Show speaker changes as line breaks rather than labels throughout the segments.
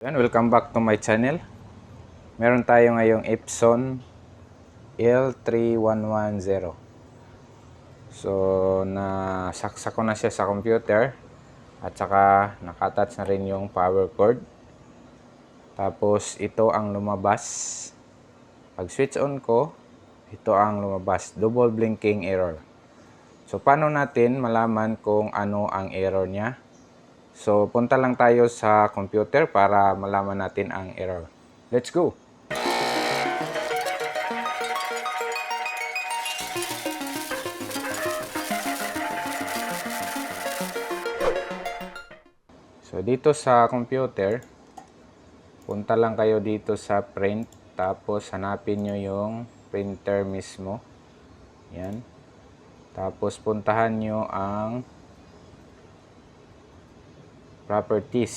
Yan, welcome back to my channel. Meron tayo ngayong Epson L3110. So, nasaksak ko na siya sa computer at saka nakatouch na rin yung power cord. Tapos, ito ang lumabas. Pag switch on ko, ito ang lumabas. Double blinking error. So, paano natin malaman kung ano ang error niya? So, punta lang tayo sa computer para malaman natin ang error. Let's go! So, dito sa computer, punta lang kayo dito sa print. Tapos, hanapin nyo yung printer mismo. Yan. Tapos, puntahan nyo ang properties.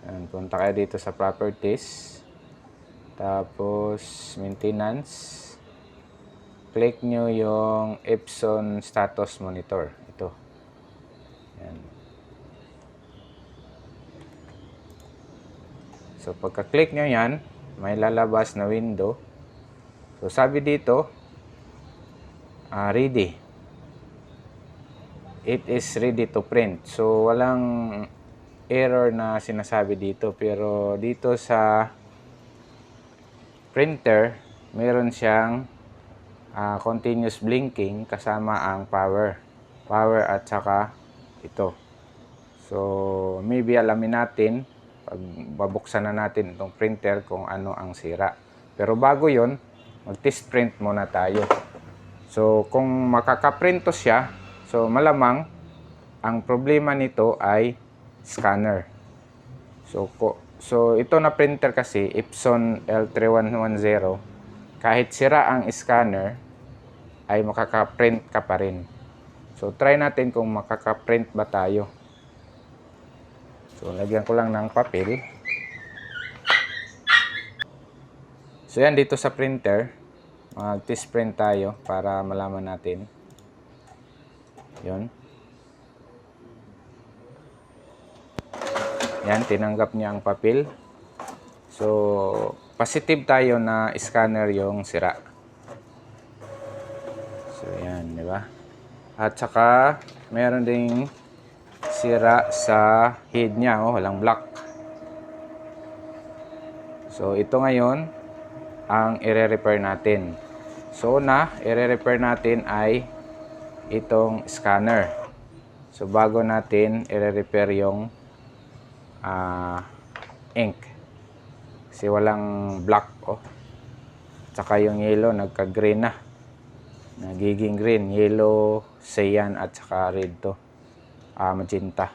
Ayan, punta kayo dito sa properties. Tapos, maintenance. Click nyo yung Epson status monitor. Ito. Ayan. So, pagka-click nyo yan, may lalabas na window. So, sabi dito, ready. It is ready to print. So, walang error na sinasabi dito. Pero dito sa printer, meron siyang continuous blinking kasama ang power. Power at saka ito. So, maybe alamin natin pag babuksan na natin itong printer kung ano ang sira. Pero bago yon, mag-test print muna tayo. So, kung makaka-print to siya, so malamang ang problema nito ay scanner. So ito na printer kasi, Epson L3110, kahit sira ang scanner, ay makaka-print ka pa rin. So, try natin kung makaka-print ba tayo. So, lagyan ko lang ng papel. So, yan dito sa printer. Mag-test print tayo para malaman natin. Yun. Yan, tinanggap niya ang papel. So, positive tayo na scanner yung sira. So, yan, di ba? At saka, meron ding sira sa head niya. Oh, walang block. So, ito ngayon ang i-repair natin. So, i-repair natin ay itong scanner. So, bago natin i-repair yung ink. Kasi walang black. Oh. Tsaka yung yellow, nagka-green na. Nagiging green, yellow, cyan, at saka red to. Magenta.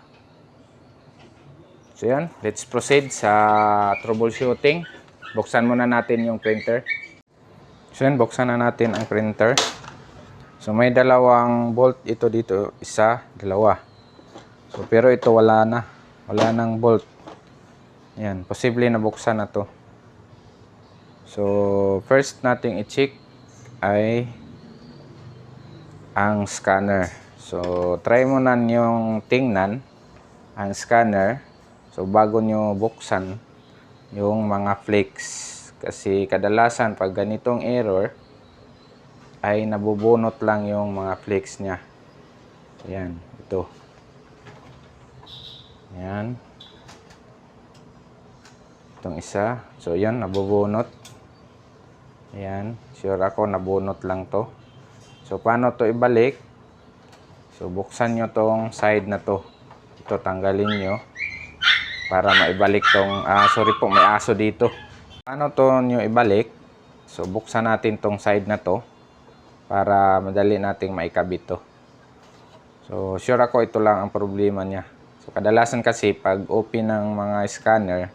So, yan. Let's proceed sa troubleshooting. Buksan muna natin yung printer. So, yan. Buksan na natin ang printer. So, may dalawang bolt ito dito. Isa, dalawa. So, pero ito wala na. Wala nang bolt. Yan. Posible na buksan na to. So, first nating i-check ay ang scanner. So, try mo na yung tingnan ang scanner. So, bago nyo buksan yung mga flakes. Kasi kadalasan pag ganitong error ay nabubunot lang yung mga flakes niya. Ayan, ito. Ayan. Itong isa. So, yan, nabubunot. Ayan, sure ako nabunot lang to. So, paano to ibalik? So, buksan nyo tong side na to. Ito, tanggalin nyo. Para maibalik tong, sorry po, may aso dito. Paano to nyo ibalik? So, buksan natin tong side na to. Para madali nating maikabit to. So, sure ako ito lang ang problema niya. So, kadalasan kasi pag open ng mga scanner,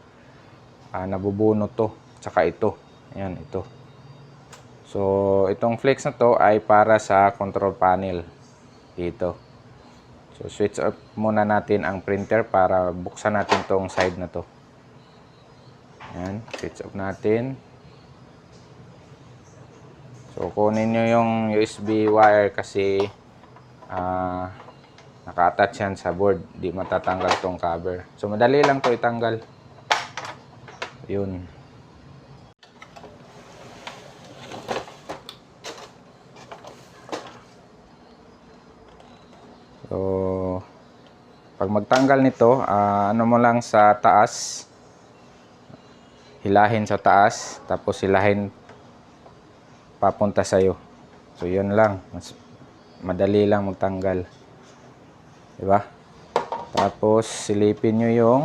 nabubunot to. Tsaka ito. Ayan, ito. So, itong flex na to ay para sa control panel. Dito. So, switch off muna natin ang printer para buksan natin tong side na to. Ayan, switch off natin. So, kunin nyo yung USB wire kasi naka-attach yan sa board. Di matatanggal tong cover. So, madali lang to itanggal. Yun. So, pag magtanggal nito, ano mo lang sa taas, hilahin sa taas, tapos hilahin papunta sa'yo. So, yun lang. Mas madali lang magtanggal. Diba? Tapos, silipin nyo yung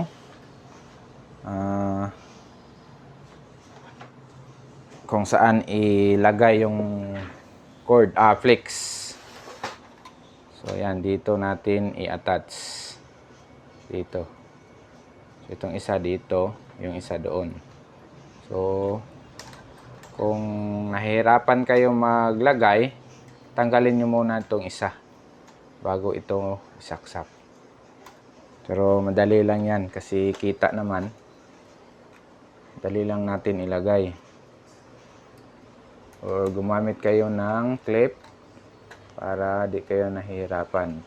kung saan ilagay yung cord, flex. So, yan. Dito natin i-attach. Dito. So, itong isa dito, yung isa doon. So, kung nahihirapan kayo maglagay, tanggalin nyo muna itong isa bago ito isaksak. Pero madali lang yan kasi kita naman. Dali lang natin ilagay. O gumamit kayo ng clip para di kayo nahihirapan.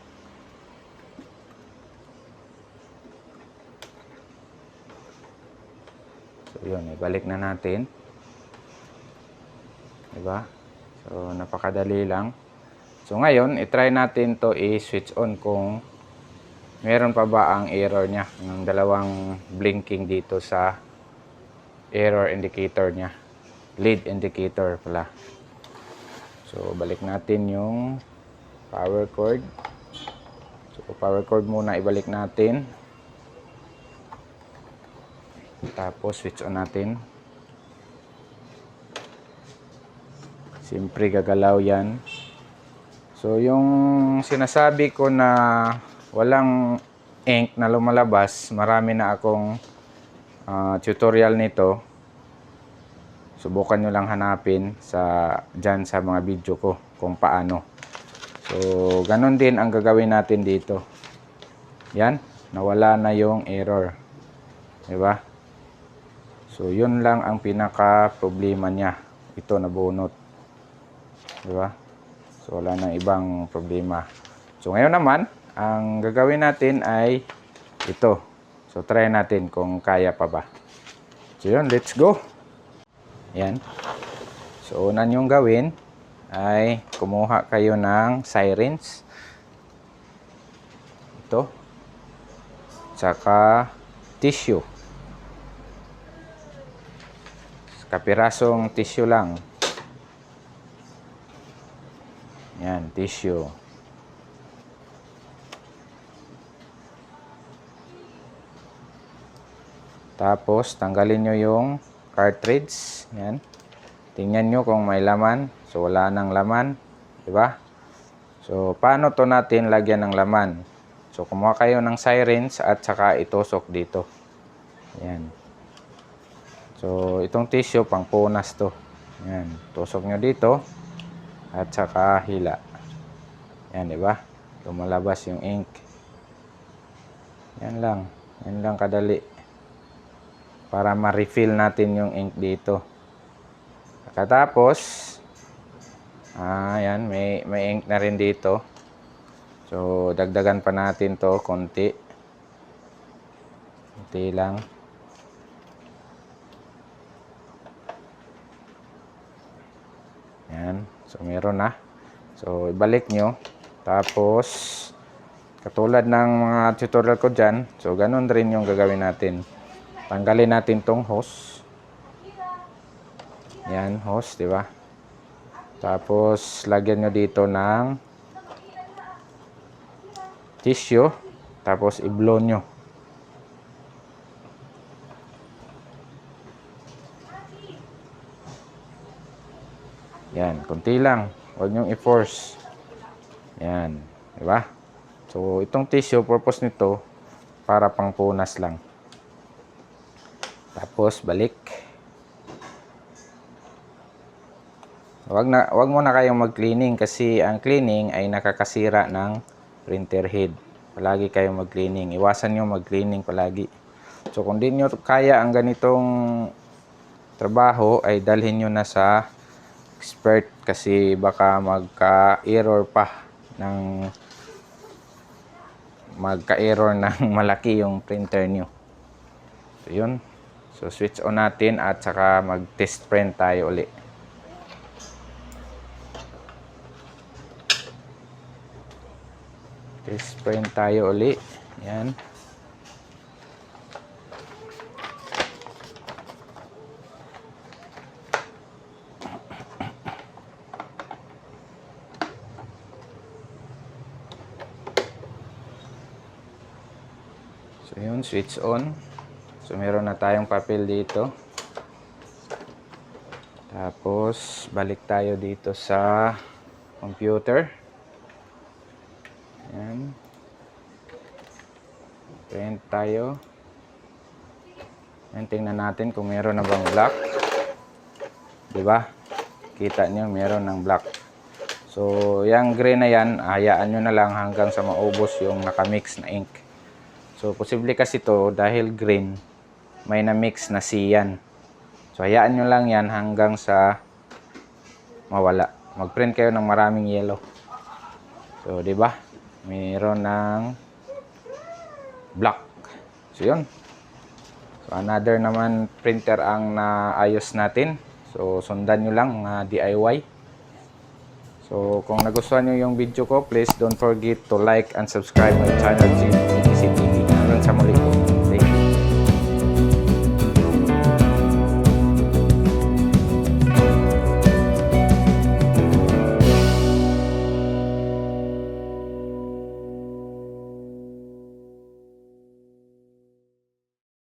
So yun, ibalik na natin. Diba? So napakadali lang. So ngayon, i-try natin to i-switch on kung meron pa ba ang error niya. Yung dalawang blinking dito sa error indicator niya. Lead indicator pala. So balik natin yung power cord. So power cord muna ibalik natin. Tapos switch on natin. Siyempre gagalaw yan. So yung sinasabi ko na walang ink na lumalabas, marami na akong tutorial nito. Subukan nyo lang hanapin dyan sa mga video ko kung paano. So ganun din ang gagawin natin dito. Yan, nawala na yung error. Diba? So yun lang ang pinaka problema niya. Ito nabunot. Diba? So wala nang ibang problema. So ngayon naman, ang gagawin natin ay ito. So try natin kung kaya pa ba. So yun, let's go. Yan. So una nyong gawin ay kumuha kayo ng sirens. Ito. Tsaka tissue. Kapirasong tissue lang. Yan, tissue. Tapos, tanggalin nyo yung cartridge. Yan. Tingnan nyo kung may laman. So, wala nang laman. Diba? So, paano to natin lagyan ng laman? So, kumuha kayo ng sirens at saka itusok dito. Yan. So, itong tissue, pang punas to. Yan. Tusok nyo dito. At saka hila. Yan, diba? Lumalabas yung ink. Yan lang. Yan lang kadali. Para ma-refill natin yung ink dito. Pagkatapos, yan, may ink na rin dito. So, dagdagan pa natin to konti. Konti lang. Yan. So, meron na. So, ibalik nyo. Tapos, katulad ng mga tutorial ko dyan, so, ganun rin yung gagawin natin. Tanggalin natin tong hose. Yan, hose, di ba? Tapos, lagyan nyo dito ng tissue. Tapos, i-blow nyo. Yan, konti lang. Huwag nyo i-force. Yan, di ba? So, itong tissue, purpose nito, para pang punas lang. Tapos, balik. Wag mo na kayong mag-cleaning kasi ang cleaning ay nakakasira ng printer head. Palagi kayong mag-cleaning. Iwasan nyo mag-cleaning palagi. So, kung di nyo kaya ang ganitong trabaho, ay dalhin nyo na sa expert kasi baka magka-error pa ng magka-error ng malaki yung printer nyo. So, yun. So, switch on natin at saka mag-test print tayo uli. Test print tayo uli. Yan. So, yun. Switch on. So, meron na tayong papel dito. Tapos, balik tayo dito sa computer. Ayan. Print tayo. Ayan, tingnan natin kung meron na bang black. Diba? Kita nyo, meron ng black. So, yung gray na yan, hayaan nyo na lang hanggang sa maubos yung nakamix na ink. So, posible kasi to dahil green, may na-mix na cyan. So, hayaan nyo lang yan hanggang sa mawala. Mag-print kayo ng maraming yellow. So, di ba? Mayroon ng black. So, yun. So, another naman printer ang naayos natin. So, sundan nyo lang mga DIY. So, kung nagustuhan nyo yung video ko, please don't forget to like and subscribe my channel.